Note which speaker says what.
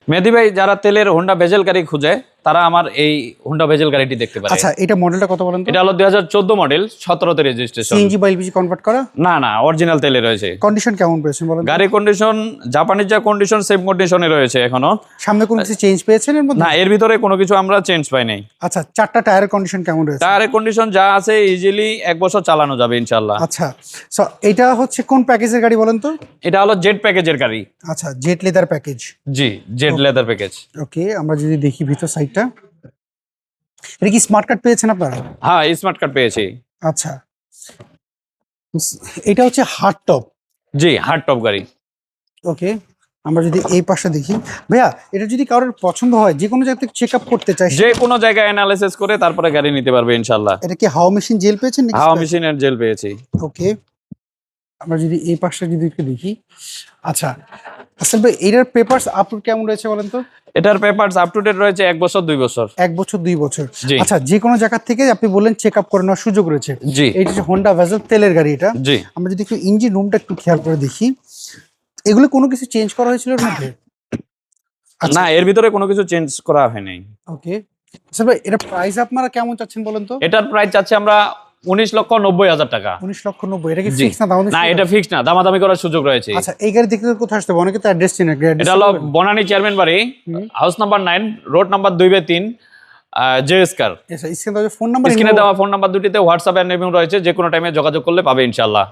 Speaker 1: মেহেদী ভাই, যারা তেলের হোন্ডা ভেজেল গাড়ি খুঁজে তারা আমার এই হোন্ডা ভেজেল গাড়িটি দেখতে পারে।
Speaker 2: আচ্ছা, এটা মডেলটা কত বলেন তো?
Speaker 1: এটা হলো 2014 মডেল, 17তে রেজিস্ট্রেশন।
Speaker 2: সিএনজি বা এলপিজি কনভার্ট করা?
Speaker 1: না না, অরিজিনাল তেলে রয়েছে।
Speaker 2: কন্ডিশন কেমন পেয়েছেন বলেন তো?
Speaker 1: গাড়ির কন্ডিশন জাপানিজ যা কন্ডিশন সেম কন্ডিশনে রয়েছে এখনো।
Speaker 2: সামনে কোনো কিছু চেঞ্জ পেয়েছেন এর মধ্যে?
Speaker 1: না, এর ভিতরে কোনো কিছু আমরা চেঞ্জ পাই নাই।
Speaker 2: আচ্ছা, চারটা টায়ারের কন্ডিশন কেমন রয়েছে?
Speaker 1: টায়ারের কন্ডিশন যা আছে ইজিলি 1 বছর চালানো যাবে ইনশাআল্লাহ।
Speaker 2: আচ্ছা, সো এটা হচ্ছে কোন প্যাকেজের গাড়ি বলেন তো?
Speaker 1: এটা হলো জেড প্যাকেজের গাড়ি।
Speaker 2: আচ্ছা, জেট লেদার প্যাকেজ।
Speaker 1: জি, জেড লেদার প্যাকেজ।
Speaker 2: ওকে, আমরা যদি দেখি ভিতর সাইডটা, এটা কি স্মার্ট কার্ড পেয়েছেন আপনারা?
Speaker 1: হ্যাঁ, স্মার্ট কার্ড পেয়েছি।
Speaker 2: আচ্ছা, এটা হচ্ছে হার্ড টপ।
Speaker 1: জি, হার্ড টপ গাড়ি।
Speaker 2: ওকে, আমরা যদি এই পাশে দেখি ভাইয়া, এটা যদি কারোর পছন্দ হয়, যে কোনো জায়গা থেকে চেক আপ করতে চাই,
Speaker 1: যে কোনো জায়গায় অ্যানালাইসিস করে তারপরে গাড়ি নিতে পারবে ইনশাআল্লাহ।
Speaker 2: এটা কি হাওয়া মেশিন জেল পেয়েছেন নাকি?
Speaker 1: হাওয়া মেশিনের জেল পেয়েছি।
Speaker 2: ওকে, আমরা যদি এই পাশটা যদি একটু দেখি। আচ্ছা আসল ভাই, এটার পেপারস আপলোড কেমন রয়েছে বলেন তো?
Speaker 1: এটার পেপারস আপ টু ডেট রয়েছে 1 বছর 2 বছর।
Speaker 2: 1 বছর 2 বছর।
Speaker 1: জি।
Speaker 2: আচ্ছা, যে কোনো জায়গা থেকে আপনি বললেন চেক আপ করে নেওয়ার সুযোগ রয়েছে।
Speaker 1: জি
Speaker 2: এইটা হচ্ছে হোন্ডা ভেজেল তেলের গাড়ি এটা।
Speaker 1: জি।
Speaker 2: আমরা যদি একটু ইঞ্জিন রুমটা একটু খেয়াল করে দেখি, এগুলো কোনো কিছু চেঞ্জ করা হয়েছিল এর মধ্যে?
Speaker 1: না, এর ভিতরে কোনো কিছু চেঞ্জ করা হয় নাই।
Speaker 2: ওকে, আসল ভাই, এটা প্রাইস আপনারা কেমন চাচ্ছেন বলেন তো?
Speaker 1: এটার প্রাইস চাচ্ছি আমরা 19,90,000 টাকা।
Speaker 2: 19,90,000। এটা কি
Speaker 1: জি।
Speaker 2: ফিক্স না দাম?
Speaker 1: না, এটা ফিক্স না, দামাদামি করার সুযোগ রয়েছে।
Speaker 2: আচ্ছা, এই গাড়ি দেখতে কোথায় আসতে হবে? অনেকে তো অ্যাড্রেস চিনে।
Speaker 1: এটা হলো বনানী চেয়ারম্যান বাড়ি, হাউস নাম্বার 9, রোড নাম্বার 2/3, জেএস কার।
Speaker 2: আচ্ছা, স্ক্রিনে দেওয়া ফোন নাম্বার,
Speaker 1: স্ক্রিনে দেওয়া ফোন নাম্বার দুটিতে হোয়াটসঅ্যাপ এন্ড রয়েছে, যে কোনো টাইমে যোগাযোগ করলে পাবে ইনশাআল্লাহ।